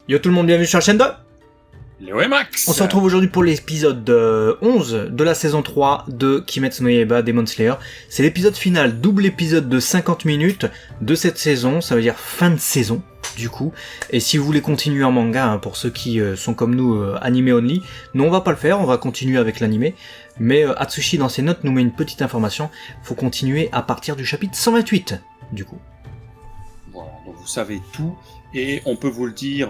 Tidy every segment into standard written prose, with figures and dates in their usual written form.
Yo tout le monde, bienvenue sur la chaîne de Léo et Max. On se retrouve aujourd'hui pour l'épisode 11 de la saison 3 de Kimetsu no Yaiba Demon Slayer. C'est l'épisode final, double épisode de 50 minutes de cette saison, ça veut dire fin de saison du coup. Et si vous voulez continuer en manga, hein, pour ceux qui sont comme nous animé only, nous on va pas le faire, on va continuer avec l'animé. Mais Atsushi dans ses notes nous met une petite information, faut continuer à partir du chapitre 128 du coup. Voilà, donc vous savez tout. Et on peut vous le dire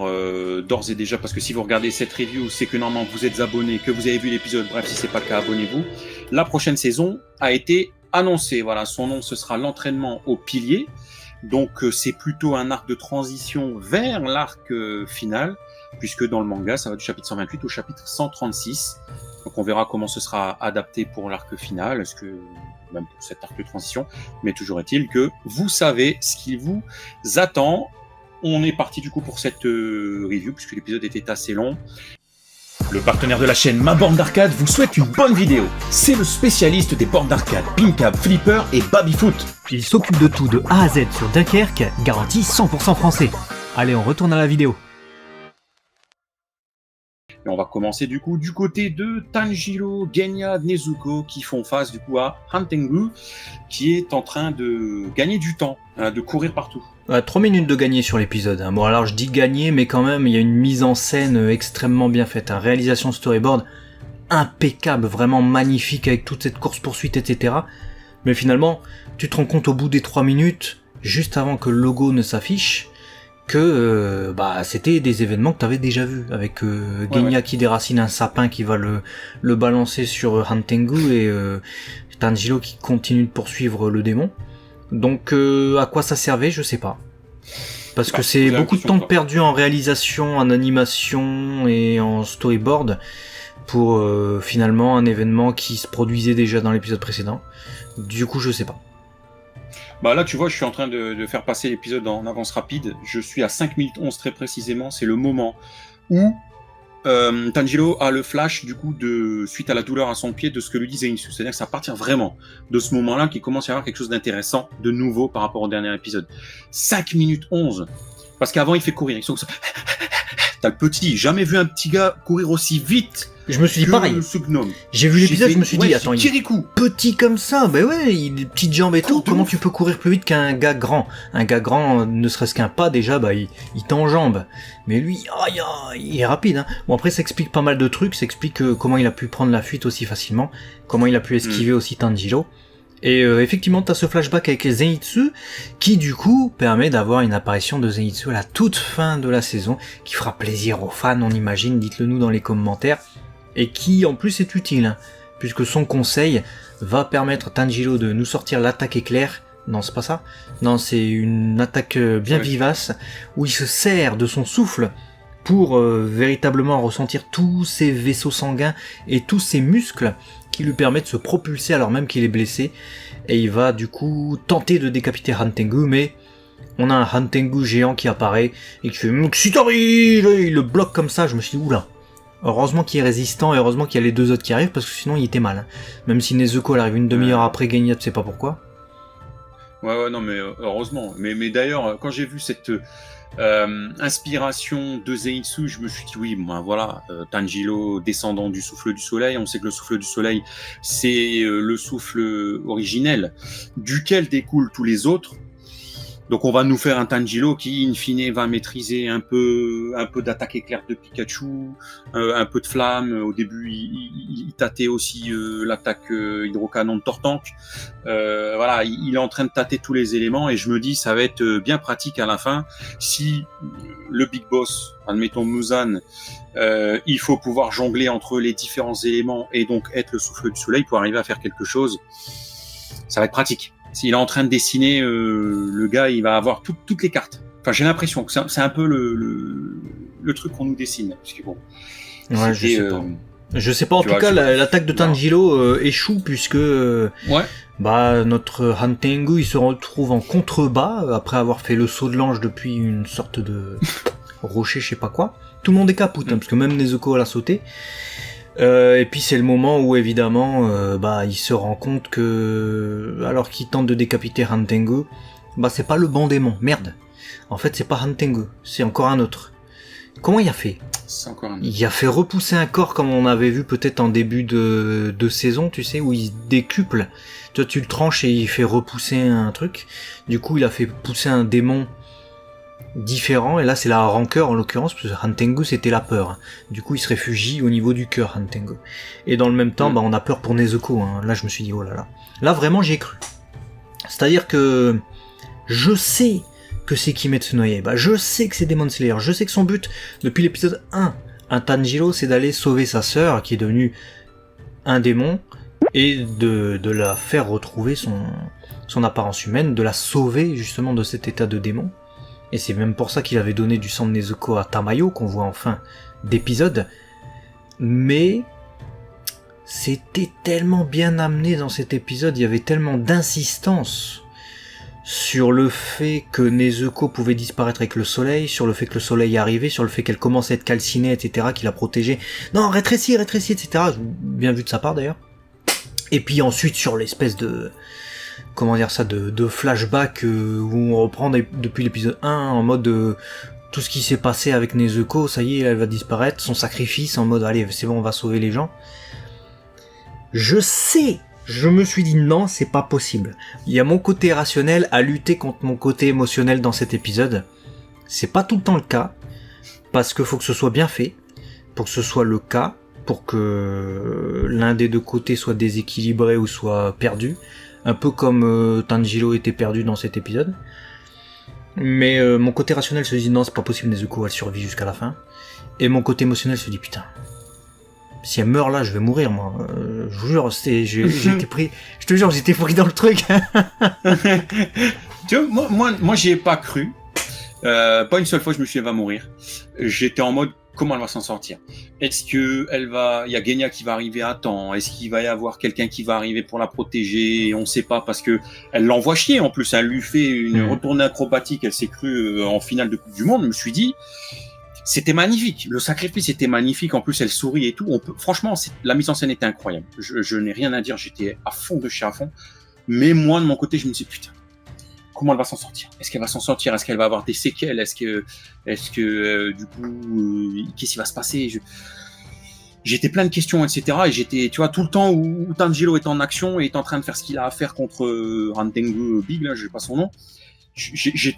d'ores et déjà, parce que si vous regardez cette review, c'est que normalement vous êtes abonné, que vous avez vu l'épisode, bref, si c'est pas le cas, abonnez-vous. La prochaine saison a été annoncée, voilà, son nom ce sera l'entraînement au pilier. Donc c'est plutôt un arc de transition vers l'arc final, puisque dans le manga, ça va du chapitre 128 au chapitre 136. Donc on verra comment ce sera adapté pour l'arc final, est-ce que même pour cet arc de transition, mais toujours est-il que vous savez ce qu'il vous attend. On est parti du coup pour cette review, puisque l'épisode était assez long. Le partenaire de la chaîne Ma Borne d'Arcade vous souhaite une bonne vidéo. C'est le spécialiste des bornes d'arcade, Pincab, Flipper et Babyfoot. Il s'occupe de tout de A à Z sur Dunkerque, garantie 100% français. Allez, on retourne à la vidéo. Et on va commencer du coup du côté de Tanjiro, Genya, Nezuko qui font face du coup à Hantengu qui est en train de gagner du temps, de courir partout. 3 minutes de gagner sur l'épisode. Bon alors je dis gagner, mais quand même il y a une mise en scène extrêmement bien faite. Réalisation storyboard impeccable, vraiment magnifique avec toute cette course-poursuite, etc. Mais finalement, tu te rends compte au bout des 3 minutes, juste avant que le logo ne s'affiche, que c'était des événements que tu avais déjà vus, avec Genya qui déracine un sapin qui va le balancer sur Hantengu et Tanjiro qui continue de poursuivre le démon. Donc à quoi ça servait, je sais pas. Parce que c'est beaucoup de temps perdu en réalisation, en animation et en storyboard pour finalement un événement qui se produisait déjà dans l'épisode précédent. Du coup, je sais pas. Bah là, tu vois, je suis en train de faire passer l'épisode en avance rapide. Je suis à 5 minutes 11 très précisément. C'est le moment où Tanjiro a le flash du coup suite à la douleur à son pied de ce que lui dit Zenitsu. C'est-à-dire que ça partir vraiment de ce moment-là qu'il commence à y avoir quelque chose d'intéressant, de nouveau par rapport au dernier épisode. 5 minutes 11. Parce qu'avant il fait courir. T'as le petit, jamais vu un petit gars courir aussi vite. Je me suis dit pareil. J'ai vu l'épisode, je me suis dit attends, il est petit comme ça, il a des petites jambes et tout. Comment tu peux courir plus vite qu'un gars grand? Un gars grand, ne serait-ce qu'un pas déjà, il t'enjambe. Mais lui, il est rapide. Hein. Bon après, ça explique pas mal de trucs. Ça explique comment il a pu prendre la fuite aussi facilement, comment il a pu esquiver aussi Tanjiro. Et effectivement, t'as ce flashback avec Zenitsu qui du coup permet d'avoir une apparition de Zenitsu à la toute fin de la saison, qui fera plaisir aux fans, on imagine. Dites-le nous dans les commentaires. Et qui en plus est utile, hein, puisque son conseil va permettre à Tanjiro de nous sortir l'attaque éclair. Non, c'est pas ça. Non, c'est une attaque bien vivace, où il se sert de son souffle pour véritablement ressentir tous ses vaisseaux sanguins et tous ses muscles qui lui permettent de se propulser alors même qu'il est blessé. Et il va du coup tenter de décapiter Hantengu, mais on a un Hantengu géant qui apparaît et qui fait « Xitori !» Il le bloque comme ça, je me suis dit « Oula !» Heureusement qu'il est résistant et heureusement qu'il y a les deux autres qui arrivent parce que sinon il était mal. Hein. Même si Nezuko elle arrive une demi-heure après Genya, tu sais pas pourquoi. Ouais, non mais heureusement. Mais d'ailleurs, quand j'ai vu cette inspiration de Zenitsu, je me suis dit oui, Tanjiro descendant du souffle du soleil. On sait que le souffle du soleil, c'est le souffle originel duquel découlent tous les autres. Donc on va nous faire un Tanjiro qui, in fine, va maîtriser un peu d'attaque éclair de Pikachu, un peu de flamme. Au début, il tâtait aussi l'attaque hydrocanon de Tortank. Il est en train de tâter tous les éléments et je me dis ça va être bien pratique à la fin. Si le Big Boss, admettons Muzan, il faut pouvoir jongler entre les différents éléments et donc être le souffle du soleil pour arriver à faire quelque chose, ça va être pratique. S'il est en train de dessiner, le gars, il va avoir toutes les cartes. Enfin, j'ai l'impression que c'est un peu le truc qu'on nous dessine. Parce que bon, ouais, je sais pas. En tout cas, l'attaque de Tanjiro échoue puisque notre Hantengu, il se retrouve en contrebas après avoir fait le saut de l'ange depuis une sorte de rocher, je sais pas quoi. Tout le monde est capoute, parce que même Nezuko l'a sauté. Et puis c'est le moment où évidemment il se rend compte que alors qu'il tente de décapiter Hantengu, c'est pas le bon démon, merde. En fait c'est pas Hantengu, c'est encore un autre. Comment il a fait ? C'est encore un... Il a fait repousser un corps comme on avait vu peut-être en début de saison, tu sais, où il se décuple. Toi, tu le tranches et il fait repousser un truc. Du coup, il a fait pousser un démon différent. Et là, c'est la rancœur en l'occurrence, parce que Hantengu, c'était la peur. Du coup, il se réfugie au niveau du cœur, Hantengu. Et dans le même temps, on a peur pour Nezuko. Hein. Là, je me suis dit, oh là là. Là, vraiment, j'y ai cru. C'est-à-dire que je sais que c'est Kimetsu no Yaiba, je sais que c'est Demon Slayer, je sais que son but, depuis l'épisode 1, un Tanjiro, c'est d'aller sauver sa sœur, qui est devenue un démon, et de la faire retrouver son apparence humaine, de la sauver justement de cet état de démon. Et c'est même pour ça qu'il avait donné du sang de Nezuko à Tamayo, qu'on voit en fin d'épisode. Mais c'était tellement bien amené dans cet épisode, il y avait tellement d'insistance sur le fait que Nezuko pouvait disparaître avec le soleil, sur le fait que le soleil arrivait, sur le fait qu'elle commençait à être calcinée, etc., qu'il a protégé. Non, rétrécis, etc. Bien vu de sa part d'ailleurs. Et puis ensuite sur l'espèce de... Comment dire ça, de flashback où on reprend depuis l'épisode 1 en mode... tout ce qui s'est passé avec Nezuko, ça y est, elle va disparaître, son sacrifice en mode allez, c'est bon, on va sauver les gens. Je me suis dit non, c'est pas possible. Il y a mon côté rationnel à lutter contre mon côté émotionnel dans cet épisode. C'est pas tout le temps le cas, parce que faut que ce soit bien fait, pour que ce soit le cas, pour que l'un des deux côtés soit déséquilibré ou soit perdu, un peu comme Tanjiro était perdu dans cet épisode. Mais mon côté rationnel se dit non, c'est pas possible, Nezuko elle survit jusqu'à la fin. Et mon côté émotionnel se dit putain, si elle meurt là, je vais mourir, moi. Je vous jure, j'étais pris. Je te jure, j'étais pris dans le truc. Tu vois, moi, j'y ai pas cru. Pas une seule fois, je me suis dit, elle va mourir. J'étais en mode, comment elle va s'en sortir ? Est-ce que il y a Genya qui va arriver à temps ? Est-ce qu'il va y avoir quelqu'un qui va arriver pour la protéger ? On sait pas parce que elle l'envoie chier. En plus, elle lui fait une retournée acrobatique. Elle s'est crue en finale de Coupe du Monde. Je me suis dit. C'était magnifique, le sacrifice était magnifique, en plus elle sourit et tout, franchement la mise en scène était incroyable, je n'ai rien à dire, j'étais à fond de chez à fond, mais moi de mon côté je me dis putain, comment elle va s'en sortir ? Est-ce qu'elle va s'en sortir ? Est-ce qu'elle va avoir des séquelles ? Est-ce que du coup, qu'est-ce qui va se passer ? J'étais plein de questions, etc. Et j'étais, tu vois, tout le temps où Tanjiro est en action et est en train de faire ce qu'il a à faire contre Rantengu Big, là, je sais pas son nom.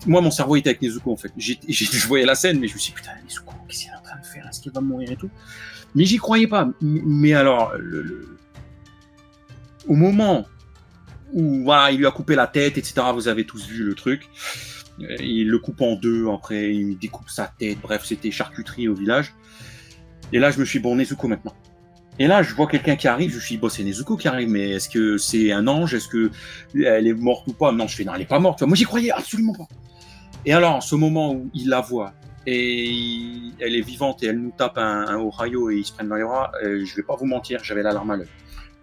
Moi, mon cerveau était avec Nezuko, en fait. Je voyais la scène, mais je me suis dit, putain, Nezuko, qu'est-ce qu'elle est en train de faire ? Est-ce qu'elle va mourir et tout ? Mais j'y croyais pas. Mais alors, au moment où, voilà, il lui a coupé la tête, etc., vous avez tous vu le truc. Il le coupe en deux, après, il découpe sa tête. Bref, c'était charcuterie au village. Et là, je me suis dit, bon, Nezuko maintenant. Et là, je vois quelqu'un qui arrive, je me suis dit, bon, c'est Nezuko qui arrive, mais est-ce que c'est un ange ? Est-ce que elle est morte ou pas ? Non, je fais, non, elle est pas morte. Moi, j'y croyais absolument pas. Et alors, ce moment où il la voit, et elle est vivante, et elle nous tape un Ohio, et ils se prennent dans les bras, je vais pas vous mentir, j'avais la larme à l'œil.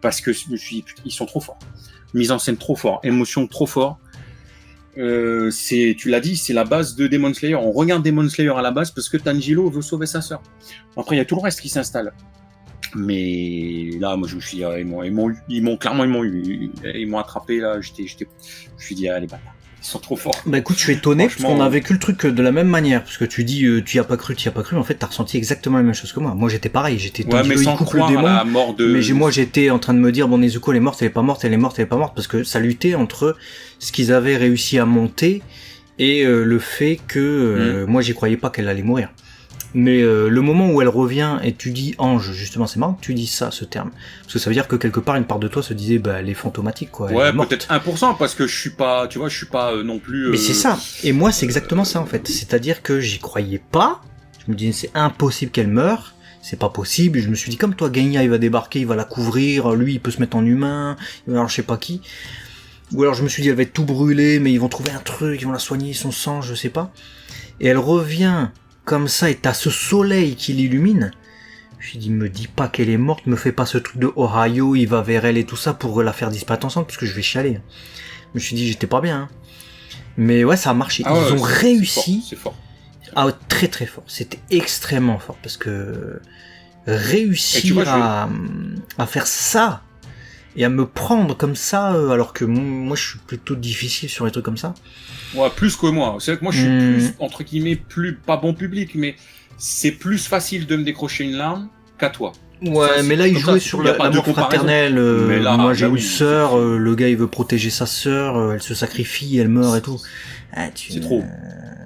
Parce que je me suis dit, putain, ils sont trop forts. Mise en scène trop fort, émotion trop fort. Tu l'as dit, c'est la base de Demon Slayer. On regarde Demon Slayer à la base parce que Tanjiro veut sauver sa sœur. Après, il y a tout le reste qui s'installe. Mais là, moi, je me suis dit, ils m'ont eu. Ils m'ont attrapé, là. Je me suis dit, allez, bâtard. Ils sont trop forts. Bah écoute, je suis étonné parce qu'on a vécu le truc de la même manière. Parce que tu dis, tu y as pas cru. En fait, t'as ressenti exactement la même chose que moi. Moi, j'étais pareil. J'étais mais sans croire à la mort de... Mais moi, j'étais en train de me dire, bon, Nezuko, elle est morte, elle est pas morte, elle est morte, elle est pas morte. Parce que ça luttait entre ce qu'ils avaient réussi à monter et le fait que moi, j'y croyais pas qu'elle allait mourir. Mais le moment où elle revient et tu dis ange, justement, c'est marrant que tu dis ça, ce terme. Parce que ça veut dire que quelque part, une part de toi se disait, bah, elle est fantomatique, quoi. Ouais, peut-être 1%, parce que je suis pas non plus... Mais c'est ça. Et moi, c'est exactement ça, en fait. C'est-à-dire que j'y croyais pas. Je me disais, c'est impossible qu'elle meure. C'est pas possible. Je me suis dit, comme toi, Genya, il va débarquer, il va la couvrir. Lui, il peut se mettre en humain. Alors, je sais pas qui. Ou alors, je me suis dit, elle va être tout brûlée, mais ils vont trouver un truc, ils vont la soigner, son sang, je sais pas. Et elle revient... comme ça, et t'as ce soleil qui l'illumine. Je me suis dit, me dis pas qu'elle est morte, me fais pas ce truc de Ohio, il va vers elle et tout ça pour la faire disparaître ensemble, parce que je vais chialer. Je me suis dit, j'étais pas bien. Hein. Mais ouais, ça a marché. Ils ont réussi. C'est fort. Ah, très très fort. C'était extrêmement fort, parce que réussir à faire ça, et à me prendre comme ça, alors que moi je suis plutôt difficile sur les trucs comme ça. Ouais, plus que moi. C'est vrai que moi je suis plus, entre guillemets, pas bon public, mais c'est plus facile de me décrocher une larme qu'à toi. Ouais, ça, mais là, il jouait sur l'amour fraternel. Là, moi, j'ai une sœur, le gars, il veut protéger sa sœur, elle se sacrifie, elle meurt et tout. C'est trop.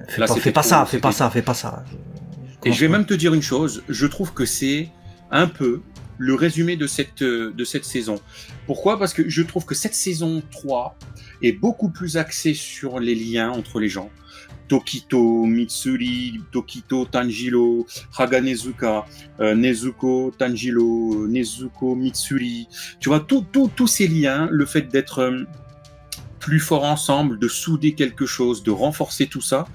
Fais pas ça. Et je vais même te dire une chose, je trouve que c'est un peu le résumé de cette saison. Pourquoi ? Parce que je trouve que cette saison 3 est beaucoup plus axée sur les liens entre les gens. Tokito, Mitsuri, Tokito, Tanjiro, Haga Nezuka, Nezuko, Tanjiro, Nezuko, Mitsuri. Tu vois, tous ces liens, le fait d'être plus forts ensemble, de souder quelque chose, de renforcer tout ça,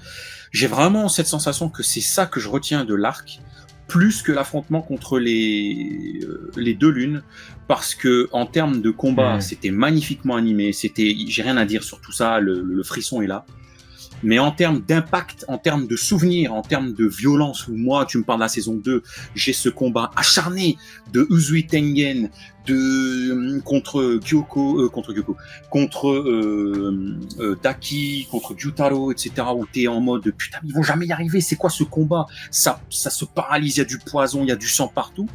j'ai vraiment cette sensation que c'est ça que je retiens de l'arc, plus que l'affrontement contre les deux lunes, parce que en termes de combat, c'était magnifiquement animé, j'ai rien à dire sur tout ça, le frisson est là. Mais en termes d'impact, en termes de souvenirs, en termes de violence, où moi, tu me parles de la saison 2, j'ai ce combat acharné de Uzui Tengen, contre Kyoko, contre Daki, contre Gyutaro, etc., où t'es en mode, putain, ils vont jamais y arriver, c'est quoi ce combat? Ça se paralyse, il y a du poison, il y a du sang partout.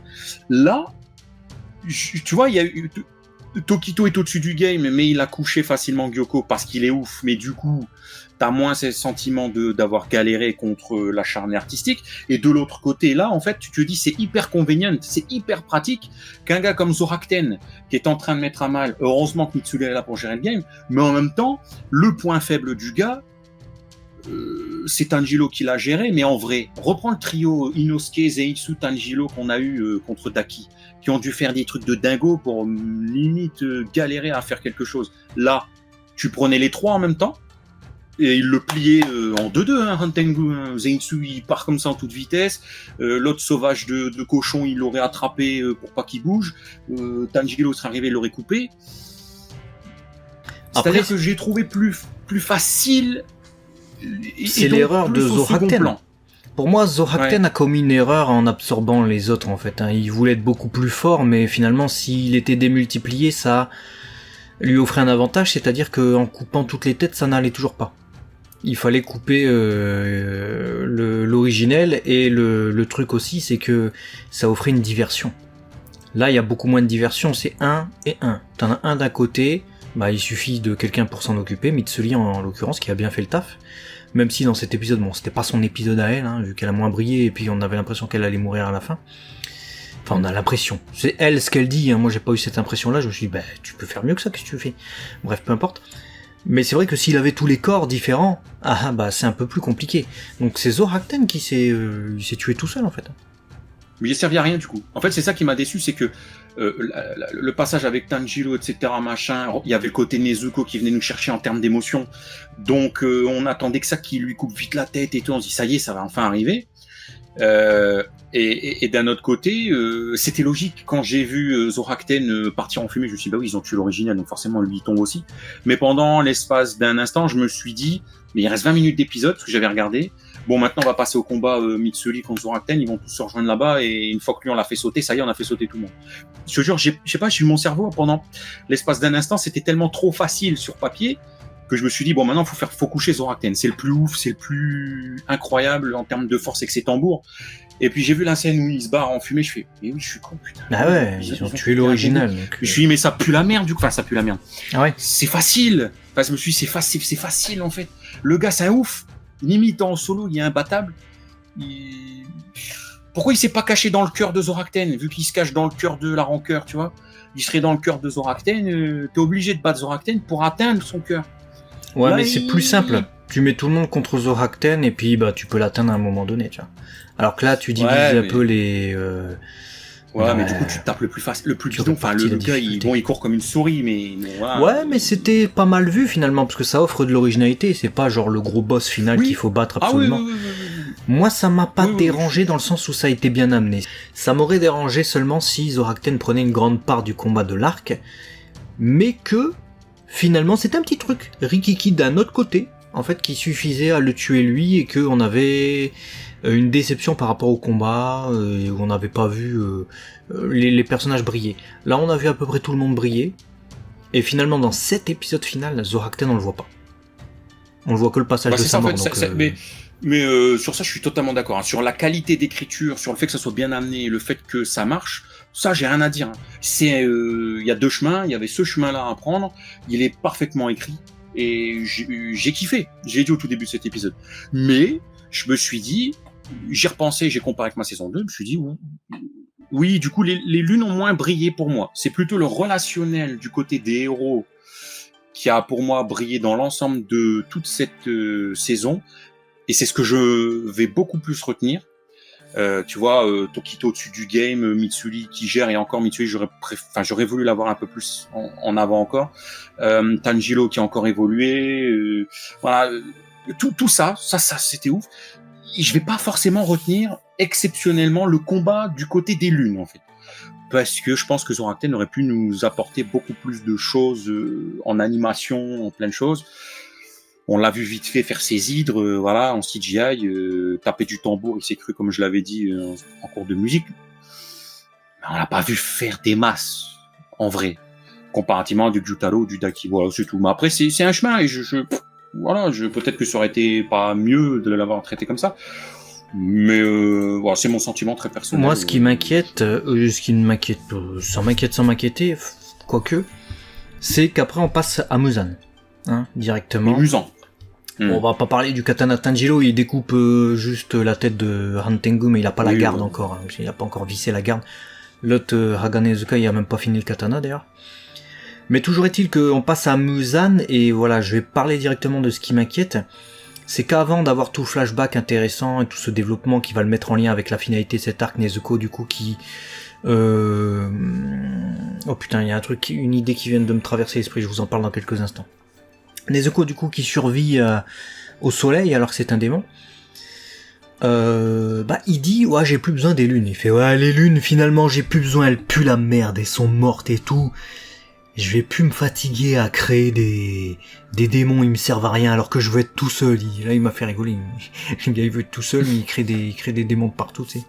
Là, tu vois, il y a eu, Tokito est au-dessus du game, mais il a couché facilement Gyoko parce qu'il est ouf, mais du coup, t'as moins ce sentiment d'avoir galéré contre l'acharné artistique. Et de l'autre côté, là, en fait, tu te dis, c'est hyper convenient, c'est hyper pratique qu'un gars comme Zorakten, qui est en train de mettre à mal, heureusement que Mitsuri est là pour gérer le game, mais en même temps, le point faible du gars, c'est Tanjiro qui l'a géré, mais en vrai, reprends le trio Inosuke, Zenitsu, Tanjiro qu'on a eu contre Daki, qui ont dû faire des trucs de dingo pour limite galérer à faire quelque chose. Là, tu prenais les trois en même temps, et il le pliait en 2-2, hein, Hantengu, hein. Zenitsu, il part comme ça en toute vitesse, l'autre sauvage de cochon, il l'aurait attrapé pour pas qu'il bouge, Tanjiro serait arrivé, il l'aurait coupé. C'est-à-dire que j'ai trouvé plus facile. C'est l'erreur de Zorakten. Pour moi, Zorakten a commis une erreur en absorbant les autres, en fait. Il voulait être beaucoup plus fort, mais finalement, s'il était démultiplié, ça lui offrait un avantage, c'est-à-dire qu'en coupant toutes les têtes, ça n'allait toujours pas. Il fallait couper l'originel, et le truc aussi, c'est que ça offrait une diversion. Là, il y a beaucoup moins de diversion, c'est 1 et 1. T'en as un d'un côté, il suffit de quelqu'un pour s'en occuper, Mitsuri en l'occurrence, qui a bien fait le taf. Même si dans cet épisode, c'était pas son épisode à elle, vu qu'elle a moins brillé, et puis on avait l'impression qu'elle allait mourir à la fin. Enfin, on a l'impression. C'est elle ce qu'elle dit, moi j'ai pas eu cette impression-là, je me suis dit, tu peux faire mieux que ça, qu'est-ce que tu fais ? Bref, peu importe. Mais c'est vrai que s'il avait tous les corps différents, c'est un peu plus compliqué. Donc c'est Zorakten qui s'est tué tout seul, en fait. Mais il servi à rien, du coup. En fait, c'est ça qui m'a déçu, c'est que le passage avec Tanjiro, etc., machin, il y avait le côté Nezuko qui venait nous chercher en termes d'émotion. Donc, on attendait que ça, qu'il lui coupe vite la tête et tout. On se dit, ça y est, ça va enfin arriver. Et d'un autre côté, c'était logique. Quand j'ai vu Zorakten partir en fumée, je me suis dit, ils ont tué l'original, donc forcément, lui, il tombe aussi. Mais pendant l'espace d'un instant, je me suis dit, mais il reste 20 minutes d'épisode, parce que j'avais regardé. Bon, maintenant, on va passer au combat Mitsuri contre Zorakten. Ils vont tous se rejoindre là-bas. Et une fois que lui, on l'a fait sauter, ça y est, on a fait sauter tout le monde. Je te jure, je sais pas, j'ai eu mon cerveau pendant l'espace d'un instant. C'était tellement trop facile sur papier que je me suis dit, bon, maintenant, faut coucher Zorakten. C'est le plus ouf, c'est le plus incroyable en termes de force avec ses tambours. Et puis, j'ai vu la scène où il se barre en fumée. Je fais, mais oui, je suis con, putain. Ah ouais, ils ont tué l'original. Donc... Je me suis dit, mais ça pue la merde, du coup. Enfin, ça pue la merde. Ah ouais. C'est facile. Enfin, je me suis dit, c'est facile, en fait. Le gars, c'est un ouf. Limite en solo, il est imbattable. Pourquoi il s'est pas caché dans le cœur de Zorakten, vu qu'il se cache dans le cœur de la rancœur, tu vois ? Il serait dans le cœur de Zorakten, t'es obligé de battre Zorakten pour atteindre son cœur. Ouais, là, mais c'est plus simple. Tu mets tout le monde contre Zorakten et puis tu peux l'atteindre à un moment donné, tu vois. Alors que là, tu divises un peu les... mais du coup, tu tapes le plus facile, le plus bidon. Enfin, le gars, il court comme une souris, mais voilà. Ouais, mais c'était pas mal vu finalement, parce que ça offre de l'originalité. C'est pas genre le gros boss final qu'il faut battre absolument. Oui. Moi, ça m'a pas dérangé dans le sens où ça a été bien amené. Ça m'aurait dérangé seulement si Zorakten prenait une grande part du combat de l'arc, mais que finalement, c'est un petit truc rikiki d'un autre côté, en fait, qui suffisait à le tuer lui et qu'on avait une déception par rapport au combat, où on n'avait pas vu les personnages briller. Là, on a vu à peu près tout le monde briller, et finalement, dans cet épisode final, Zorakten, on le voit pas. On le voit que le passage de sa mort. Mais sur ça, je suis totalement d'accord. Hein. Sur la qualité d'écriture, sur le fait que ça soit bien amené, le fait que ça marche, ça, j'ai rien à dire. Hein. Il y a deux chemins, il y avait ce chemin-là à prendre, il est parfaitement écrit, et j'ai kiffé. J'ai dit au tout début de cet épisode. Mais je me suis dit, j'ai repensé, j'ai comparé avec ma saison 2, je me suis dit, oui, du coup, les lunes ont moins brillé pour moi. C'est plutôt le relationnel du côté des héros qui a pour moi brillé dans l'ensemble de toute cette saison. Et c'est ce que je vais beaucoup plus retenir. Tu vois, Tokito au-dessus du game, Mitsuri qui gère, et encore Mitsuri, j'aurais voulu l'avoir un peu plus en avant encore. Tanjiro qui a encore évolué. Voilà, tout ça, c'était ouf. Et je vais pas forcément retenir exceptionnellement le combat du côté des lunes, en fait. Parce que je pense que Zorakten aurait pu nous apporter beaucoup plus de choses en animation, en plein de choses. On l'a vu vite fait faire ses hydres, voilà, en CGI, taper du tambour, il s'est cru, comme je l'avais dit, en cours de musique. Mais on l'a pas vu faire des masses, en vrai. Comparativement à du Jutaro, du Daki, voilà, c'est tout. Mais après, c'est un chemin, et peut-être que ça aurait été pas mieux de l'avoir traité comme ça. Mais voilà, c'est mon sentiment très personnel. Moi, ce qui m'inquiète, sans m'inquiéter, quoique, c'est qu'après on passe à Muzan, hein, directement. Amusant. On va pas parler du katana Tanjiro, il découpe juste la tête de Han Tengu, mais il a pas la garde encore, hein, il a pas encore vissé la garde. L'autre Haganezuka, il a même pas fini le katana d'ailleurs. Mais toujours est-il qu'on passe à Muzan, et voilà, je vais parler directement de ce qui m'inquiète. C'est qu'avant d'avoir tout flashback intéressant et tout ce développement qui va le mettre en lien avec la finalité de cet arc, Nezuko du coup qui... Oh putain, il y a une idée qui vient de me traverser l'esprit, je vous en parle dans quelques instants. Nezuko du coup qui survit au soleil alors que c'est un démon. Il dit ouais, j'ai plus besoin des lunes. Il fait ouais, les lunes finalement j'ai plus besoin, elles puent la merde, elles sont mortes et tout. Je vais plus me fatiguer à créer des démons, ils me servent à rien alors que je veux être tout seul. Là il m'a fait rigoler. Il veut être tout seul, mais il crée des démons de partout, tu sais.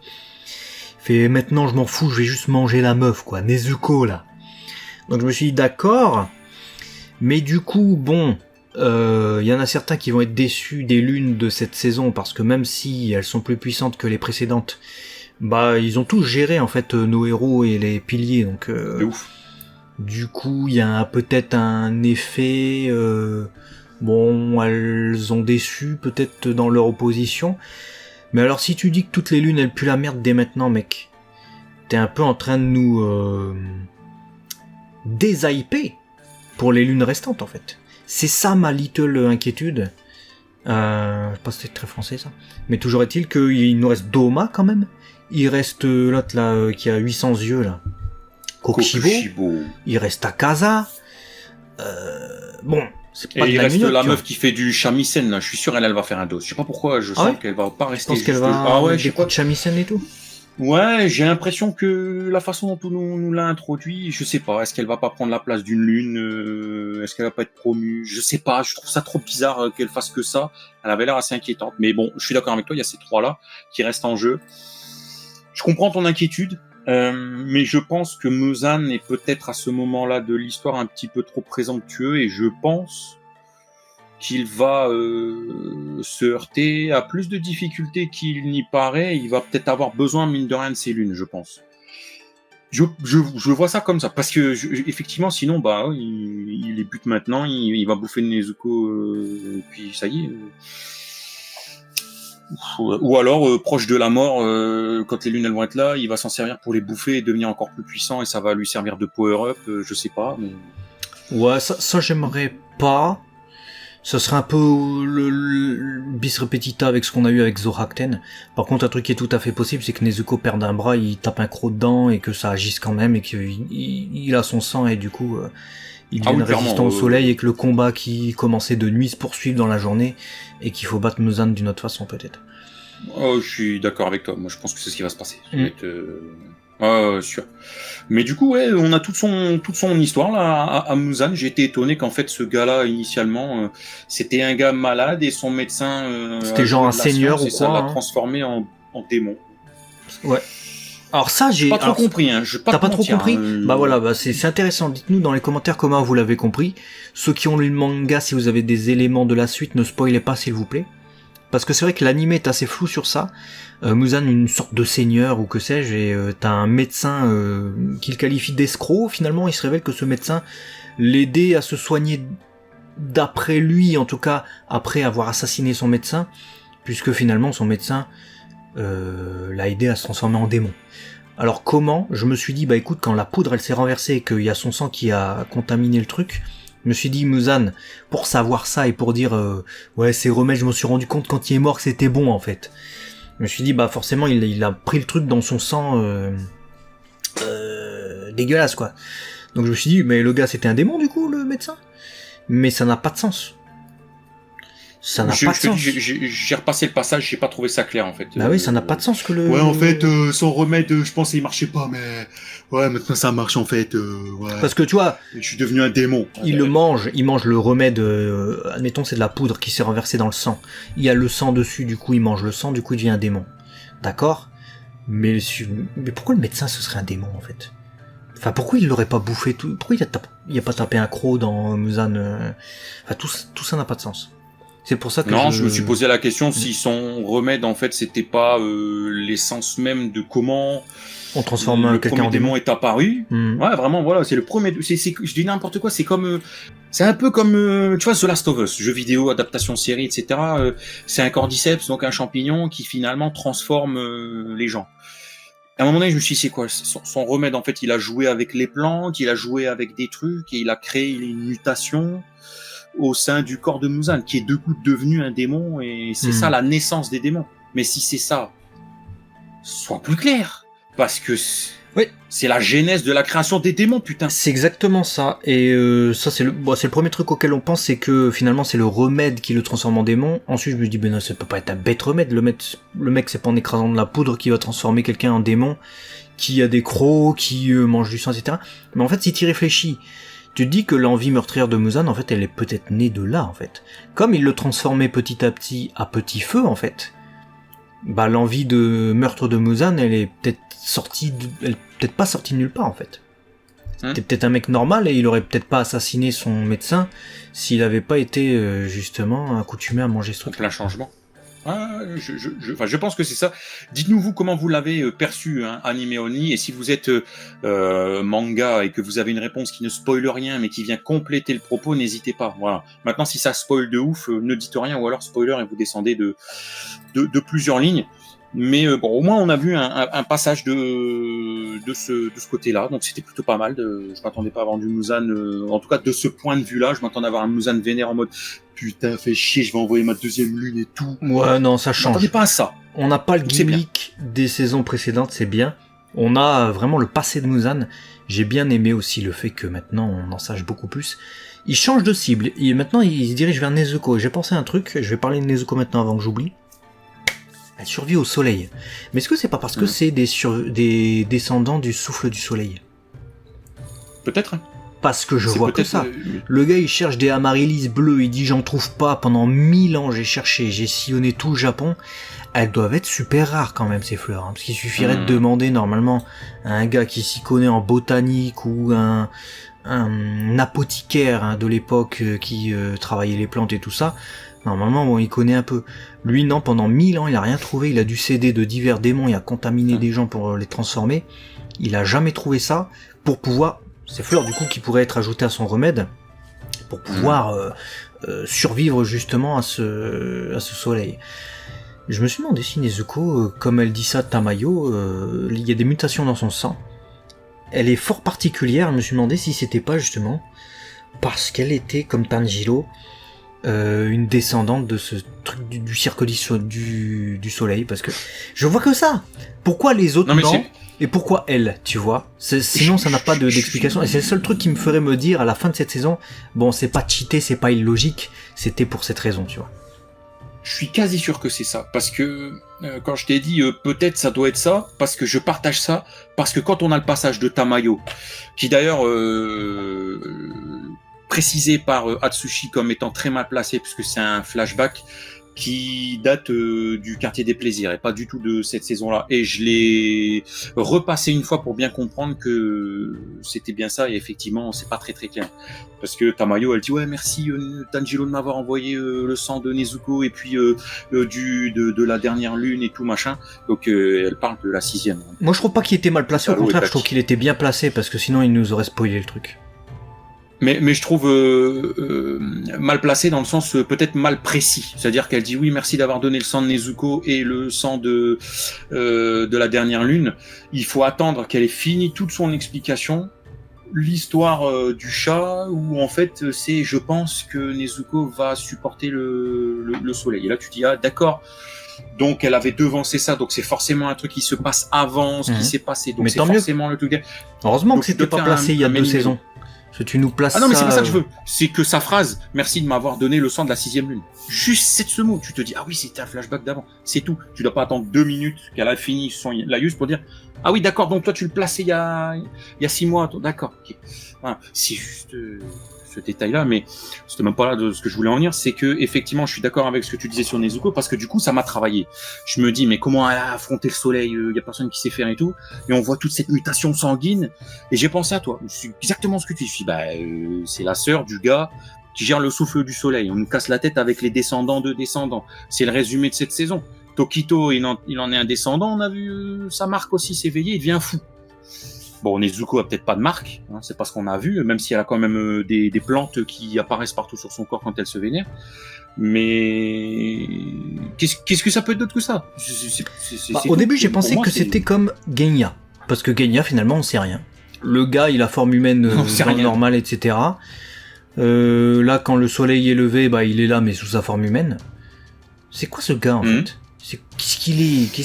Il fait maintenant je m'en fous, je vais juste manger la meuf quoi, Nezuko là. Donc je me suis dit d'accord. Mais du coup, bon, y en a certains qui vont être déçus des lunes de cette saison, parce que même si elles sont plus puissantes que les précédentes, bah ils ont tous géré en fait nos héros et les piliers, donc c'est ouf. Du coup il y a peut-être un effet, bon elles ont déçu peut-être dans leur opposition, mais alors si tu dis que toutes les lunes elles puent la merde dès maintenant mec, t'es un peu en train de nous déshyper pour les lunes restantes en fait. C'est ça ma little inquiétude. Je sais pas si c'est très français ça. Mais toujours est-il qu'il nous reste Doma quand même. Il reste l'autre là qui a 800 yeux là. Kokushibo. Il reste Akaza. Bon, c'est pas et de il reste minute, la meuf qui fait du shamisen là. Je suis sûr elle va faire un dos. Je sais pas pourquoi, je sens qu'elle va pas rester. Je pense qu'elle va des coups de shamisen et tout. Ouais, j'ai l'impression que la façon dont on nous l'a introduit, je sais pas, est-ce qu'elle va pas prendre la place d'une lune, est-ce qu'elle va pas être promue, je sais pas, je trouve ça trop bizarre qu'elle fasse que ça, elle avait l'air assez inquiétante, mais bon, je suis d'accord avec toi, il y a ces trois-là qui restent en jeu. Je comprends ton inquiétude, mais je pense que Muzan est peut-être à ce moment-là de l'histoire un petit peu trop présomptueux, et je pense qu'il va se heurter à plus de difficultés qu'il n'y paraît. Il va peut-être avoir besoin, mine de rien, de ses lunes, je pense. Je vois ça comme ça, parce que effectivement, sinon, bah, il les bute maintenant, il va bouffer Nezuko, puis ça y est. Ou alors, proche de la mort, quand les lunes elles vont être là, il va s'en servir pour les bouffer et devenir encore plus puissant, et ça va lui servir de power-up, je sais pas. Mais... Ouais, ça j'aimerais pas. Ça serait un peu le bis repetita avec ce qu'on a eu avec Zorakten. Par contre, un truc qui est tout à fait possible, c'est que Nezuko perde un bras, il tape un croc dedans et que ça agisse quand même et qu'il a son sang et du coup il devient résistant au soleil et que le combat qui commençait de nuit se poursuive dans la journée et qu'il faut battre Muzan d'une autre façon peut-être. Oh, je suis d'accord avec toi. Moi, je pense que c'est ce qui va se passer. Sûr. Mais du coup, ouais, on a toute son histoire là à Muzan. J'ai été étonné qu'en fait ce gars-là initialement c'était un gars malade et son médecin c'était genre un seigneur ou quoi, ça l'a transformé en démon. Ouais. Alors ça j'ai pas trop compris hein. T'as pas trop compris Bah voilà, c'est intéressant. Dites-nous dans les commentaires comment vous l'avez compris. Ceux qui ont lu le manga, si vous avez des éléments de la suite, ne spoilez pas s'il vous plaît. parce que c'est vrai que l'anime est assez flou sur ça. Muzan, une sorte de seigneur ou que sais-je, et t'as un médecin qu'il qualifie d'escroc. Finalement, il se révèle que ce médecin l'aidait à se soigner d'après lui, en tout cas après avoir assassiné son médecin, puisque finalement son médecin l'a aidé à se transformer en démon. Alors comment? Je me suis dit, bah écoute, quand la poudre elle s'est renversée et qu'il y a son sang qui a contaminé le truc, je me suis dit, Muzan, pour savoir ça et pour dire ouais, ces remèdes, je me suis rendu compte quand il est mort que c'était bon en fait. Je me suis dit, bah forcément, il a pris le truc dans son sang dégueulasse, quoi. Donc je me suis dit, mais le gars, c'était un démon, du coup, le médecin? Mais ça n'a pas de sens. Ça n'a pas de sens. J'ai repassé le passage, j'ai pas trouvé ça clair, en fait. Bah oui, ça n'a pas de sens que le... Ouais, en fait, son remède, je pensais il marchait pas, mais... Ouais, maintenant ça marche, en fait, ouais. Parce que, tu vois... Je suis devenu un démon. Il mange le remède, admettons, c'est de la poudre qui s'est renversée dans le sang. Il y a le sang dessus, du coup, il mange le sang, du coup, il devient un démon. D'accord? Mais pourquoi le médecin, ce serait un démon, en fait? Enfin, pourquoi il l'aurait pas bouffé tout? Pourquoi il a pas tapé un croc dans Muzan? Enfin, tout ça n'a pas de sens. C'est pour ça que je me suis posé la question si son remède, en fait, c'était pas l'essence même de comment on transforme quelqu'un en démon est apparu. Ouais, vraiment, voilà, c'est le premier. Je dis n'importe quoi. C'est comme, c'est un peu comme, tu vois, The Last of Us, jeu vidéo, adaptation série, etc. C'est un cordyceps, donc un champignon qui finalement transforme les gens. À un moment donné, je me suis dit, c'est quoi son remède? En fait, il a joué avec les plantes, il a joué avec des trucs et il a créé une mutation au sein du corps de Muzan, qui est de coup devenu un démon, et c'est ça la naissance des démons. Mais si c'est ça, sois plus clair, parce que c'est la genèse de la création des démons, putain. C'est exactement ça, et ça c'est le premier truc auquel on pense, c'est que finalement c'est le remède qui le transforme en démon. Ensuite je me dis, ben non, ça peut pas être un bête remède, le mec c'est pas en écrasant de la poudre qui va transformer quelqu'un en démon, qui a des crocs, qui mange du sang, etc. Mais en fait, si tu y réfléchis, tu te dis que l'envie meurtrière de Muzan, en fait, elle est peut-être née de là, en fait. Comme il le transformait petit à petit feu, en fait, bah l'envie de meurtre de Muzan, elle est peut-être pas sortie de nulle part, en fait. C'était peut-être un mec normal et il aurait peut-être pas assassiné son médecin s'il avait pas été justement accoutumé à manger ce truc. Plein changement. Ah, je pense que c'est ça. Dites-nous vous comment vous l'avez perçu, hein, Anime Only, et si vous êtes manga et que vous avez une réponse qui ne spoile rien mais qui vient compléter le propos, n'hésitez pas. Voilà. Maintenant, si ça spoil de ouf, ne dites rien ou alors spoiler et vous descendez de plusieurs lignes. Mais bon, au moins on a vu un passage de ce côté-là, donc c'était plutôt pas mal. Je m'attendais pas à avoir du Muzan, en tout cas de ce point de vue-là, je m'attendais à avoir un Muzan vénère en mode putain, fais chier, je vais envoyer ma deuxième lune et tout. Ouais, non, ça change. Je m'attendais pas à ça. On n'a pas le gimmick des saisons précédentes, c'est bien. On a vraiment le passé de Muzan. J'ai bien aimé aussi le fait que maintenant on en sache beaucoup plus. Il change de cible, et maintenant il se dirige vers Nezuko. J'ai pensé à un truc, je vais parler de Nezuko maintenant avant que j'oublie. Elle survit au soleil. Mais est-ce que c'est pas parce que c'est des descendants du souffle du soleil? Peut-être. Parce que je vois que ça. Le gars il cherche des amaryllis bleus, il dit j'en trouve pas, pendant 1000 ans j'ai cherché, j'ai sillonné tout le Japon. Elles doivent être super rares quand même ces fleurs, hein, parce qu'il suffirait de demander normalement à un gars qui s'y connaît en botanique ou un apothicaire de l'époque qui travaillait les plantes et tout ça. Normalement, bon, il connaît un peu. Lui, non, pendant 1000 ans, il a rien trouvé. Il a dû s'aider de divers démons et a contaminé des gens pour les transformer. Il a jamais trouvé ça pour pouvoir... Ces fleurs, du coup, qui pourraient être ajoutées à son remède pour pouvoir survivre justement à ce soleil. Je me suis demandé si Nezuko, comme elle dit ça, Tamayo, il y a des mutations dans son sang. Elle est fort particulière. Je me suis demandé si c'était pas justement parce qu'elle était, comme Tanjiro, une descendante de ce truc du cirque du soleil, parce que je vois que ça. Pourquoi les autres non et pourquoi elle, tu vois? Sinon ça n'a pas d'explication, et c'est le seul truc qui me ferait me dire à la fin de cette saison, bon, c'est pas cheaté, c'est pas illogique, c'était pour cette raison, tu vois. Je suis quasi sûr que c'est ça, parce que quand je t'ai dit peut-être ça doit être ça, parce que je partage ça, parce que quand on a le passage de Tamayo, qui d'ailleurs précisé par Atsushi comme étant très mal placé puisque c'est un flashback, qui date du Quartier des Plaisirs et pas du tout de cette saison-là. Et je l'ai repassé une fois pour bien comprendre que c'était bien ça, et effectivement, c'est pas très très clair. Parce que Tamayo, elle dit ouais, merci Tanjiro de m'avoir envoyé le sang de Nezuko et puis de la dernière lune et tout machin. Donc elle parle de la 6e. Moi je trouve pas qu'il était mal placé, au contraire je trouve qu'il était bien placé parce que sinon il nous aurait spoilé le truc. Mais je trouve mal placé dans le sens peut-être mal précis. C'est-à-dire qu'elle dit oui, merci d'avoir donné le sang de Nezuko et le sang de la dernière lune. Il faut attendre qu'elle ait fini toute son explication. L'histoire du chat, où en fait c'est je pense que Nezuko va supporter le soleil. Et là tu dis ah d'accord. Donc elle avait devancé ça, donc c'est forcément un truc qui se passe avant ce qui s'est passé. Donc mais c'est forcément le truc. Heureusement que c'était pas placé il y a 2 saisons. Tu nous places non mais c'est pas ça que je veux, c'est que sa phrase merci de m'avoir donné le sang de la 6e lune, juste ce mot, tu te dis ah oui c'était un flashback d'avant, c'est tout, tu dois pas attendre 2 minutes qu'elle a fini son laïus pour dire ah oui d'accord, donc toi tu le plaçais il y a 6 mois, toi, d'accord, okay. Voilà. C'est juste ce détail là, mais c'était même pas là de ce que je voulais en venir, c'est que effectivement je suis d'accord avec ce que tu disais sur Nezuko, parce que du coup ça m'a travaillé. Je me dis mais comment elle a affronté le soleil, y a personne qui sait faire et tout, et on voit toute cette mutation sanguine, et j'ai pensé à toi, c'est exactement ce que tu dis. Je dis c'est la sœur du gars qui gère le souffle du soleil, on nous casse la tête avec les descendants de descendants, c'est le résumé de cette saison. Tokito il en est un descendant, on a vu sa marque aussi s'éveiller, il devient fou. Bon, Nezuko a peut-être pas de marque, hein, c'est pas ce qu'on a vu, même si elle a quand même des plantes qui apparaissent partout sur son corps quand elle se vénère. Mais qu'est-ce que ça peut être d'autre que ça? Au début, j'ai pensé que c'était comme Genya, parce que Genya, finalement, on sait rien. Le gars, il a forme humaine normale, etc. Là, quand le soleil est levé, il est là, mais sous sa forme humaine. C'est quoi ce gars, en fait? Qu'est-ce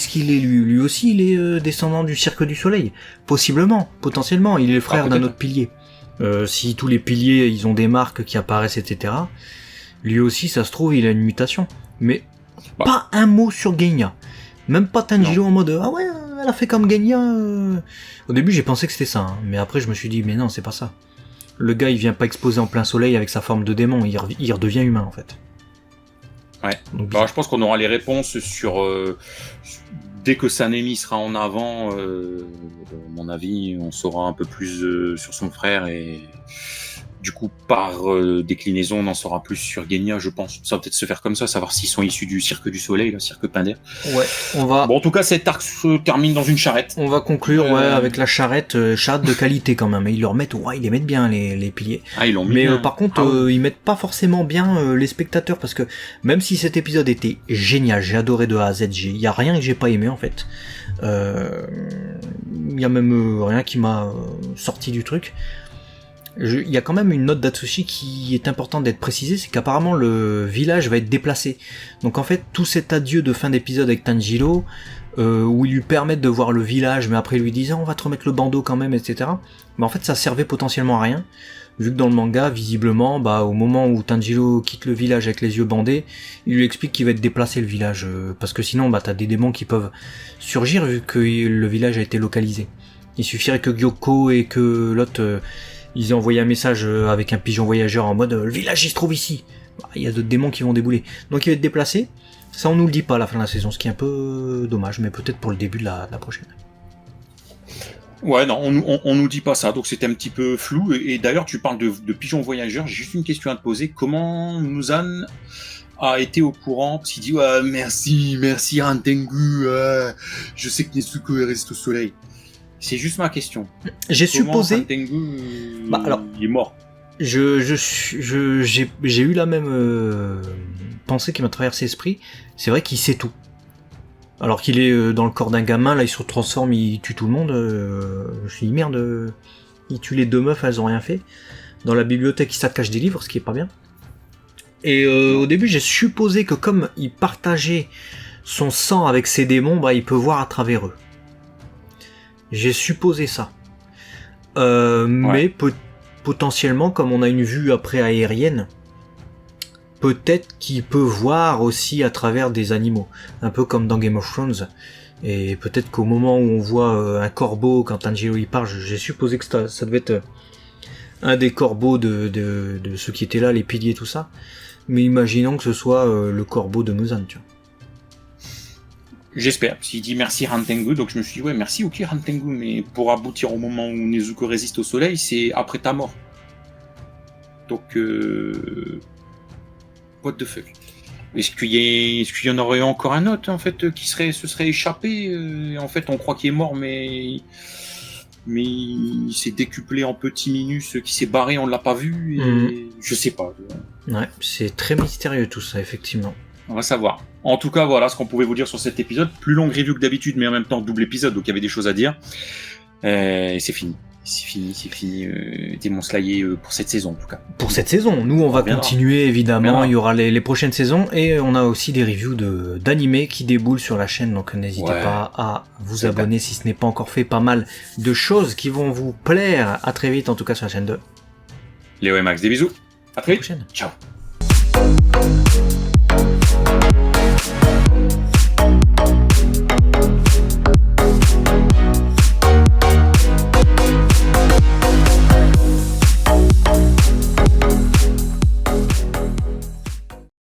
qu'il est lui aussi, il est descendant du Cirque du Soleil. Possiblement, potentiellement, il est le frère d'un autre pilier. Si tous les piliers, ils ont des marques qui apparaissent, etc. Lui aussi, ça se trouve, il a une mutation. Mais pas un mot sur Genya. Même pas Tanjiro en mode ah ouais, elle a fait comme Genya. Au début, j'ai pensé que c'était ça, hein. Mais après, je me suis dit mais non, c'est pas ça. Le gars, il vient pas exposer en plein soleil avec sa forme de démon, il redevient humain en fait. Ouais. Donc, je pense qu'on aura les réponses sur dès que Sanemi sera en avant. À mon avis, on saura un peu plus sur son frère et du coup, par déclinaison, on en saura plus sur Genya, je pense. Ça va peut-être se faire comme ça, savoir s'ils sont issus du Cirque du Soleil, le Cirque Pinder. Ouais, on va... Bon, en tout cas, cet arc se termine dans une charrette. On va conclure, avec la charrette de qualité quand même. Ils les mettent bien, les piliers. Ah, ils l'ont mis mais bien. Par contre, ils mettent pas forcément bien les spectateurs, parce que même si cet épisode était génial, j'ai adoré de A à Z, il y a rien que j'ai pas aimé, en fait. Il y a même rien qui m'a sorti du truc. Il y a quand même une note d'Atsushi qui est importante d'être précisée, c'est qu'apparemment le village va être déplacé. Donc en fait, tout cet adieu de fin d'épisode avec Tanjiro, où ils lui permettent de voir le village, mais après ils lui disent on va te remettre le bandeau quand même, etc. Mais en fait, ça servait potentiellement à rien, vu que dans le manga, visiblement, au moment où Tanjiro quitte le village avec les yeux bandés, il lui explique qu'il va être déplacé le village, parce que sinon, t'as des démons qui peuvent surgir vu que le village a été localisé. Il suffirait que Gyoko et que l'autre... ils ont envoyé un message avec un pigeon voyageur en mode le village il se trouve ici. Il y a d'autres démons qui vont débouler. Donc il va être déplacé. Ça on nous le dit pas à la fin de la saison, ce qui est un peu dommage, mais peut-être pour le début de la prochaine. Ouais, non, on nous dit pas ça, donc c'était un petit peu flou. Et d'ailleurs, tu parles de pigeon voyageur, j'ai juste une question à te poser. Comment Muzan a été au courant, parce qu'il dit merci Rantengu, je sais que Nezuko reste au soleil. C'est juste ma question. J'ai supposé. Alors, il est mort. J'ai eu la même pensée qui m'a traversé l'esprit. C'est vrai qu'il sait tout. Alors qu'il est dans le corps d'un gamin, là il se transforme, il tue tout le monde. Je me dis merde, il tue les 2 meufs, elles ont rien fait. Dans la bibliothèque, il s'attache des livres, ce qui est pas bien. Et au début, j'ai supposé que comme il partageait son sang avec ses démons, il peut voir à travers eux. J'ai supposé ça. Mais potentiellement, comme on a une vue après aérienne, peut-être qu'il peut voir aussi à travers des animaux. Un peu comme dans Game of Thrones. Et peut-être qu'au moment où on voit un corbeau, quand Tanjiro y part, j'ai supposé que ça devait être un des corbeaux de ceux qui étaient là, les piliers, tout ça. mais imaginons que ce soit le corbeau de Muzan, tu vois. J'espère, parce qu'il dit merci Rantengu, donc je me suis dit ouais merci ok Rantengu, mais pour aboutir au moment où Nezuko résiste au soleil, c'est après ta mort. Donc what the fuck. Est-ce qu'il y en aurait eu encore un autre en fait qui se serait échappé en fait on croit qu'il est mort mais il s'est décuplé en petit minus qui s'est barré, on l'a pas vu et je sais pas. Ouais, c'est très mystérieux tout ça effectivement. On va savoir. En tout cas, voilà ce qu'on pouvait vous dire sur cet épisode. Plus longue review que d'habitude, mais en même temps double épisode, donc il y avait des choses à dire. Et c'est fini. C'est fini. Demon Slayer pour cette saison, en tout cas. Pour cette saison. Nous, on va continuer, évidemment. Il y aura les prochaines saisons. Et on a aussi des reviews d'animés qui déboulent sur la chaîne. Donc, n'hésitez pas à vous abonner si ce n'est pas encore fait. Pas mal de choses qui vont vous plaire. À très vite, en tout cas, sur la chaîne de Léo et Max. Des bisous. À très vite. Ciao.